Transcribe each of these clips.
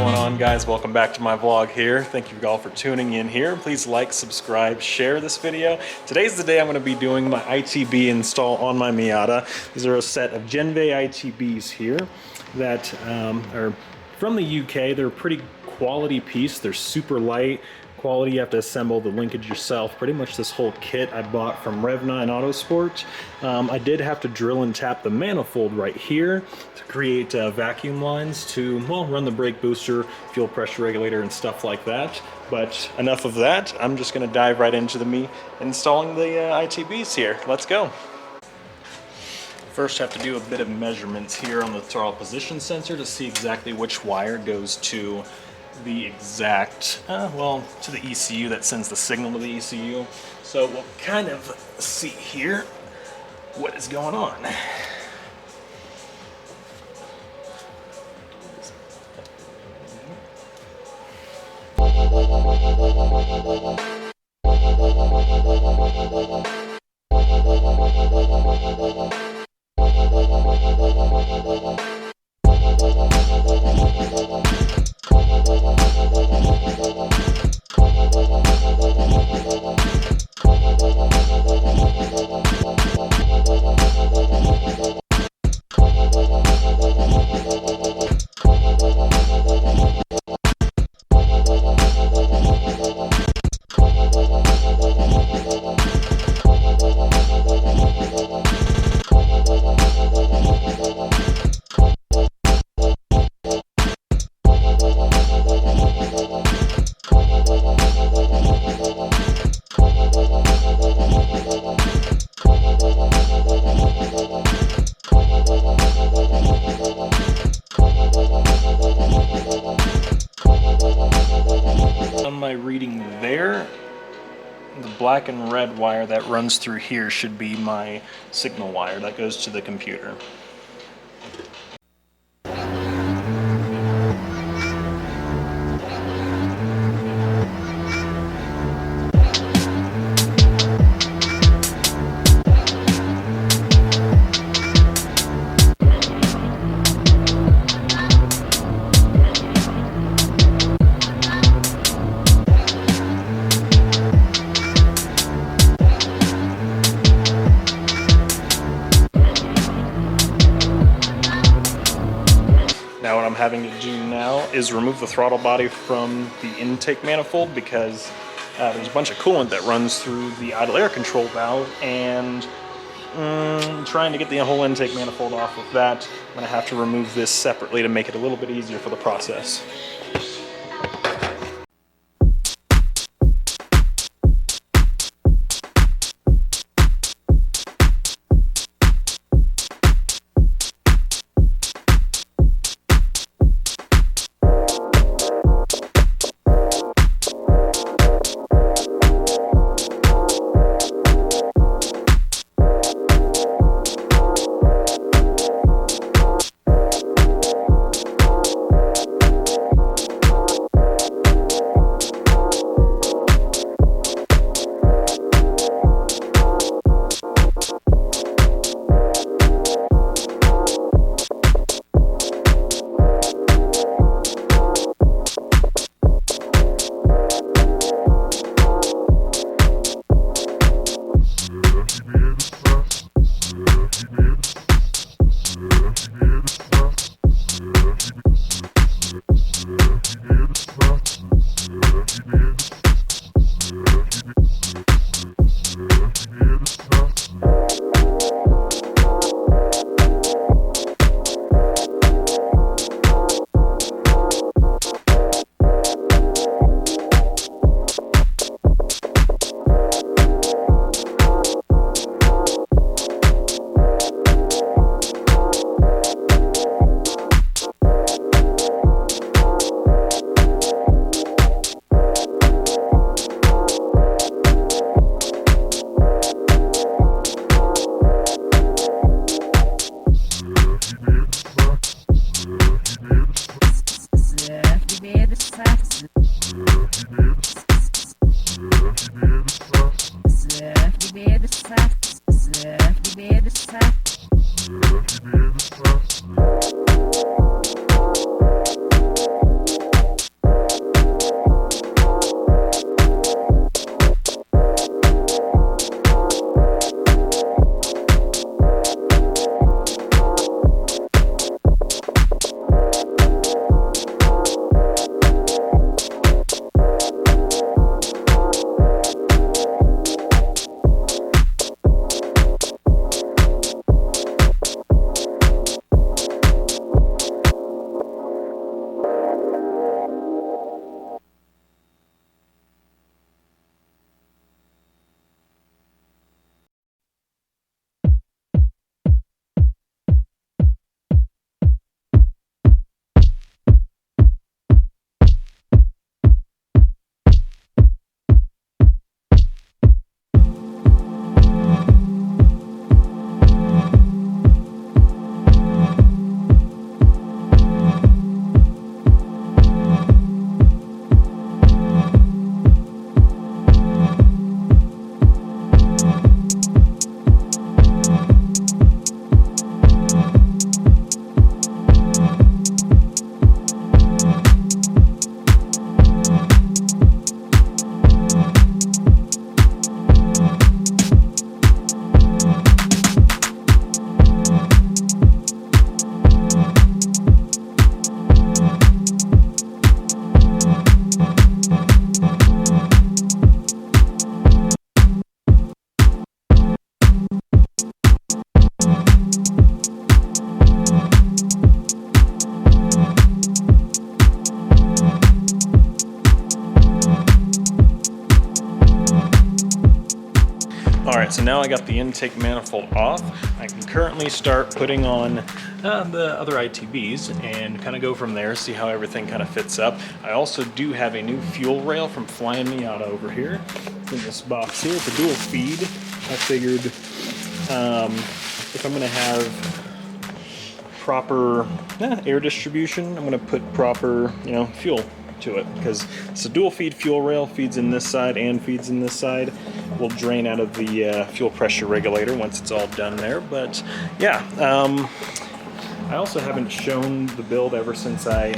going on, guys? Welcome back to my vlog here. Thank you all for tuning in here. Please like, subscribe, share this video. Today's the day I'm going to be doing my ITB install on my Miata. These are a set of Jenvey ITBs here that are from the UK. They're a pretty quality piece. They're super light quality. You have to assemble the linkage yourself. Pretty much this whole kit I bought from Revna and Autosport. I did have to drill and tap the manifold right here to create vacuum lines to, well, run the brake booster, fuel pressure regulator, and stuff like that. But enough of that. I'm just going to dive right into me installing the ITBs here. Let's go. First, have to do a bit of measurements here on the throttle position sensor to see exactly which wire goes to the exact, to the ECU that sends the signal to the ECU. So we'll kind of see here what is going on. On my reading there, the black and red wire that runs through here should be my signal wire that goes to the computer. Now what I'm having to do now is remove the throttle body from the intake manifold because there's a bunch of coolant that runs through the idle air control valve, and trying to get the whole intake manifold off of that, I'm going to have to remove this separately to make it a little bit easier for the process. right, so now I got the intake manifold off. I can currently start putting on the other ITBs and kind of go from there, see how everything kind of fits up. I also do have a new fuel rail from Flying Miata over here in this box here. It's a dual feed. I figured if I'm going to have proper air distribution, I'm going to put proper, fuel to it, because it's a dual feed fuel rail, feeds in this side and feeds in this side. Will drain out of the fuel pressure regulator once it's all done there. But yeah, I also haven't shown the build ever since I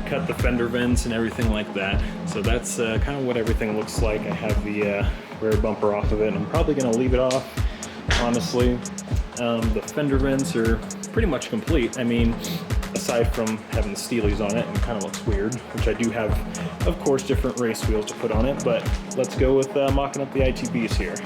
cut the fender vents and everything like that. So that's kind of what everything looks like. I have the rear bumper off of it, and I'm probably going to leave it off, honestly. The fender vents are pretty much complete. I mean, aside from having the Steelies on it, and it kind of looks weird, which I do have, of course, different race wheels to put on it. But let's go with mocking up the ITBs here.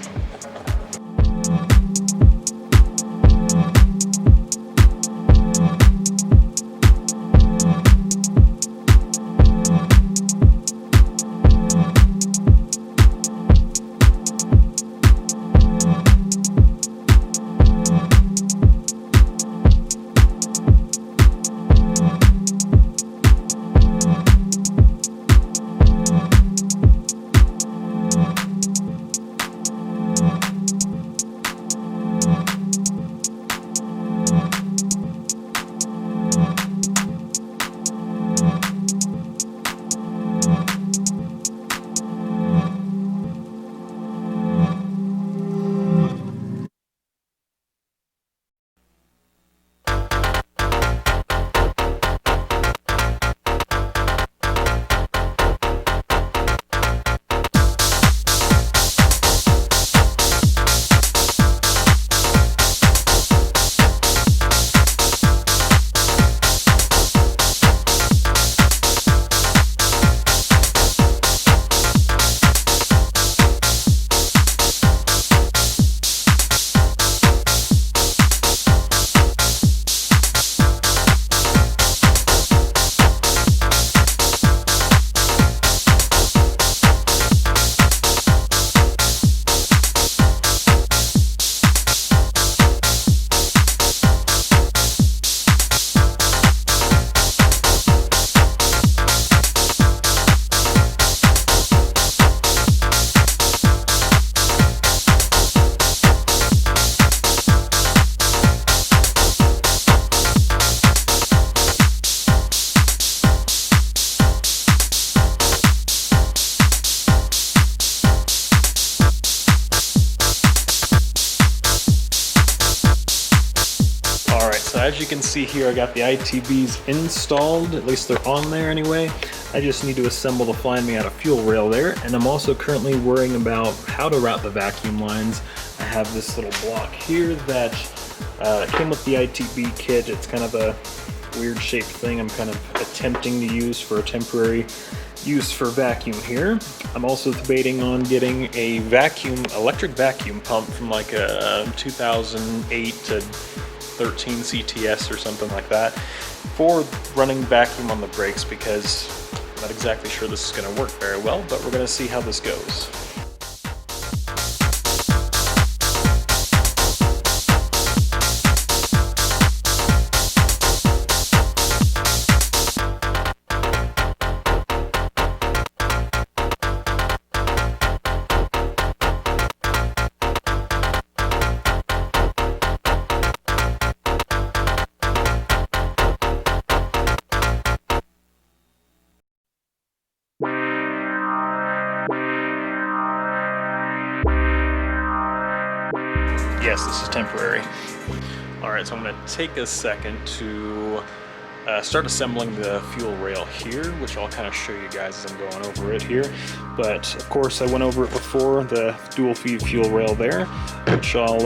So as you can see here, I got the ITBs installed, at least they're on there anyway. I just need to assemble the Flying Miata fuel rail there, and I'm also currently worrying about how to route the vacuum lines. I have this little block here that came with the ITB kit. It's kind of a weird shaped thing I'm kind of attempting to use for a temporary use for vacuum here. I'm also debating on getting a electric vacuum pump from like a 2008 to 13 CTS or something like that for running vacuum on the brakes, because I'm not exactly sure this is going to work very well, but we're going to see how this goes. Yes, this is temporary. All right, so I'm going to take a second to start assembling the fuel rail here, which I'll kind of show you guys as I'm going over it here. But of course, I went over it before, the dual feed fuel rail there, which I'll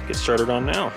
get started on now.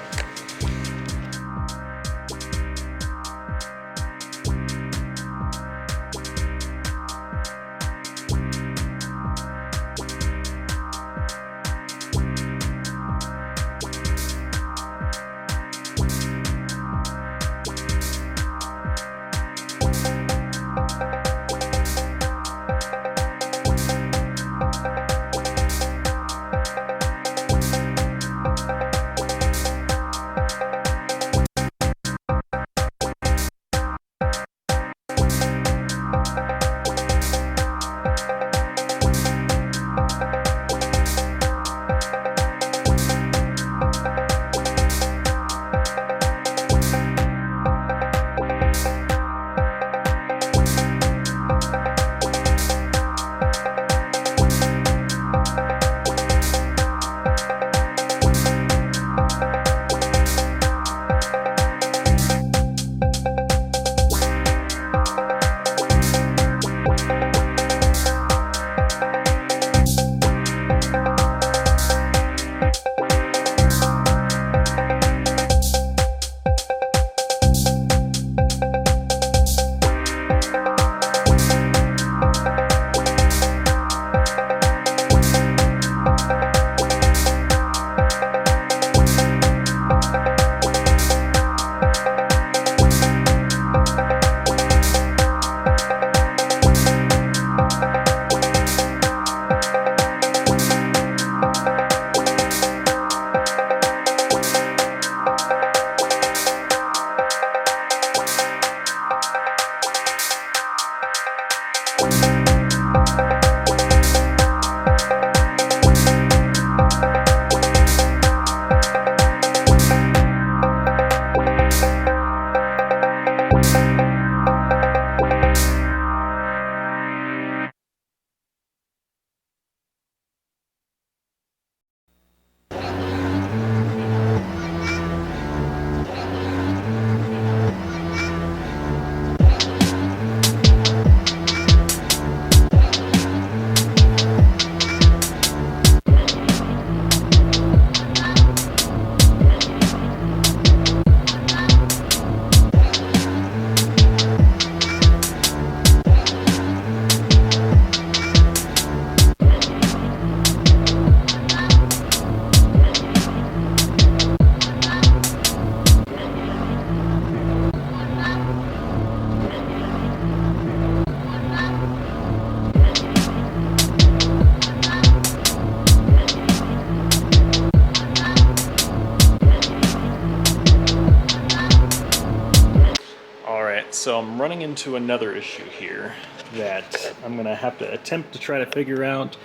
so I'm running into another issue here that I'm gonna have to attempt to try to figure out.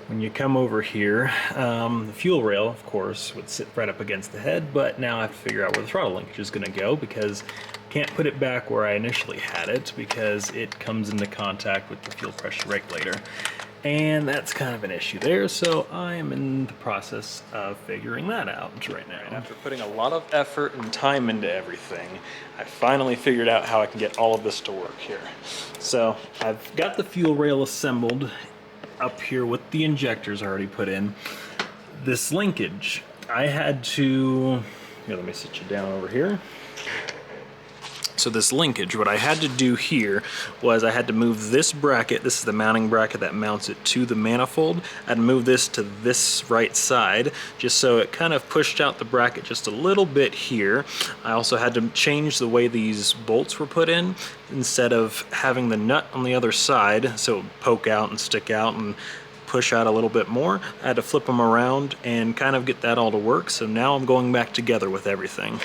When you come over here, the fuel rail, of course, would sit right up against the head, but now I have to figure out where the throttle linkage is gonna go because I can't put it back where I initially had it because it comes into contact with the fuel pressure regulator. And that's kind of an issue there, so I am in the process of figuring that out right now. After putting a lot of effort and time into everything, I finally figured out how I can get all of this to work here. So I've got the fuel rail assembled up here with the injectors already put in. This linkage, I had to, here, let me sit you down over here. So this linkage, what I had to do here was I had to move this bracket, this is the mounting bracket that mounts it to the manifold. I had to move this to this right side just so it kind of pushed out the bracket just a little bit here. I also had to change the way these bolts were put in. Instead of having the nut on the other side so it would poke out and stick out and push out a little bit more, I had to flip them around and kind of get that all to work. So now I'm going back together with everything.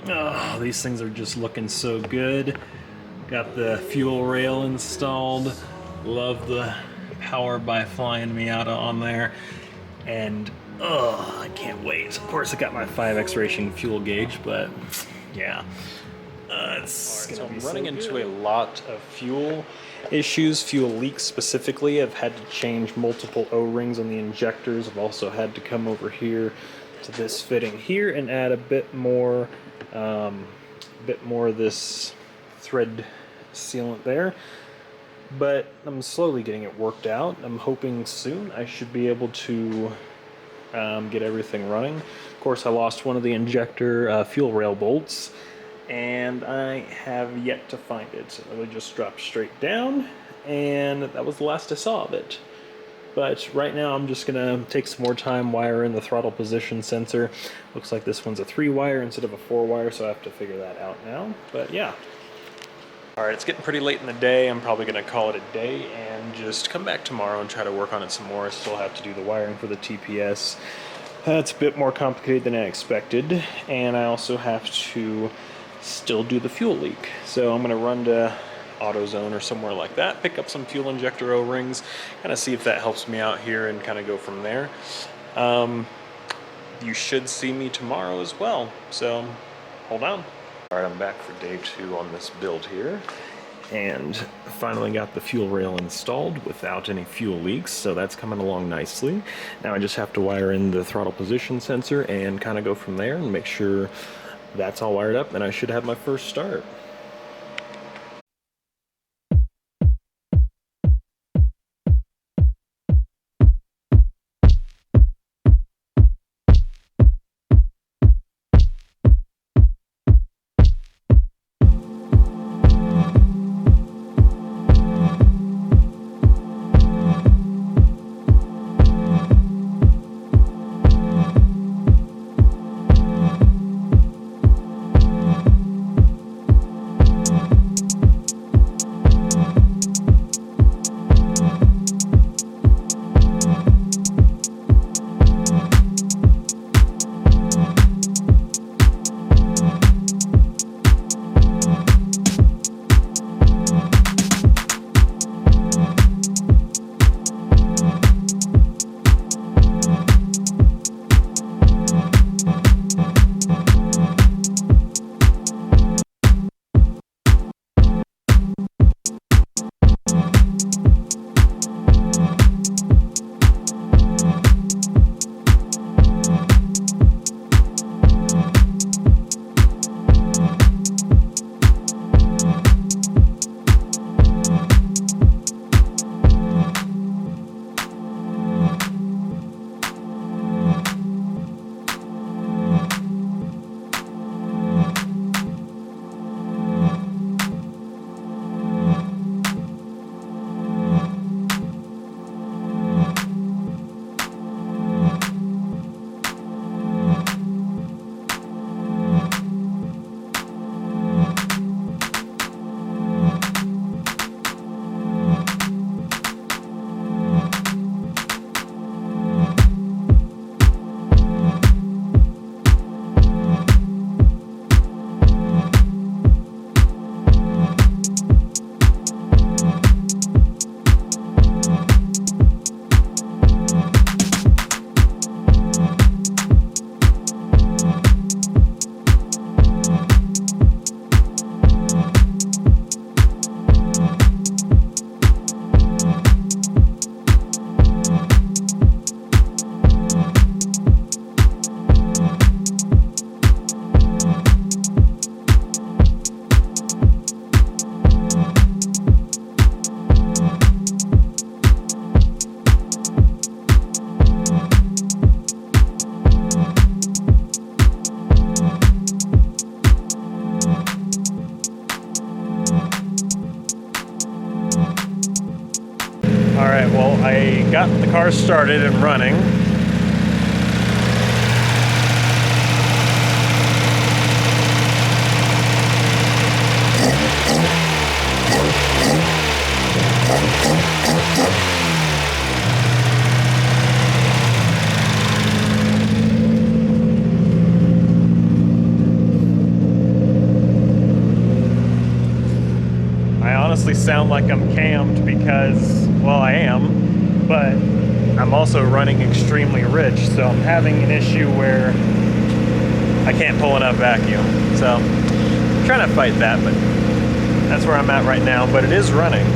Oh, these things are just looking so good. Got the fuel rail installed. Love the Power by Flying Miata on there. And oh, I can't wait. Of course, I got my 5X Racing fuel gauge, but yeah. It's gonna be running into a lot of fuel issues, fuel leaks specifically. I've had to change multiple O-rings on the injectors. I've also had to come over here to this fitting here and add a bit more of this thread sealant there. But I'm slowly getting it worked out. I'm hoping soon I should be able to get everything running. Of course, I lost one of the injector fuel rail bolts, and I have yet to find it. It really just dropped straight down, and that was the last I saw of it. But right now I'm just gonna take some more time wiring the throttle position sensor. Looks like this one's a 3-wire instead of a 4-wire, so I have to figure that out now. But yeah. Alright, it's getting pretty late in the day. I'm probably gonna call it a day and just come back tomorrow and try to work on it some more. I still have to do the wiring for the TPS. That's a bit more complicated than I expected, and I also have to still do the fuel leak. So I'm gonna run to AutoZone or somewhere like that, pick up some fuel injector O-rings, kind of see if that helps me out here and kind of go from there. You should see me tomorrow as well, so hold on. All right, I'm back for day 2 on this build here, and finally got the fuel rail installed without any fuel leaks, so that's coming along nicely. Now I just have to wire in the throttle position sensor and kind of go from there and make sure that's all wired up, and I should have my first start. Alright, well, I got the car started and running. I honestly sound like I'm cammed because, well, I am, but I'm also running extremely rich, so I'm having an issue where I can't pull enough vacuum. So I'm trying to fight that, but that's where I'm at right now, but it is running.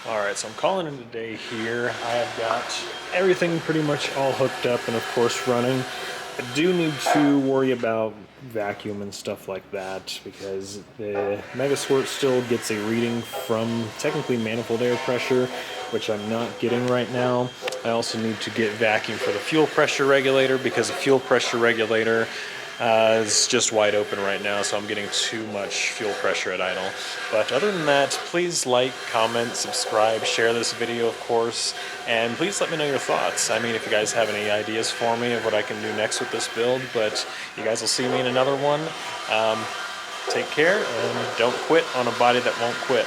All right, so I'm calling it a day here. I have got everything pretty much all hooked up and of course running. I do need to worry about vacuum and stuff like that because the Megasquirt still gets a reading from technically manifold air pressure, which I'm not getting right now. I also need to get vacuum for the fuel pressure regulator because the fuel pressure regulator is just wide open right now, so I'm getting too much fuel pressure at idle. But other than that, please like, comment, subscribe, share this video, of course, and please let me know your thoughts. I mean, if you guys have any ideas for me of what I can do next with this build, but you guys will see me in another one. Take care, and don't quit on a body that won't quit.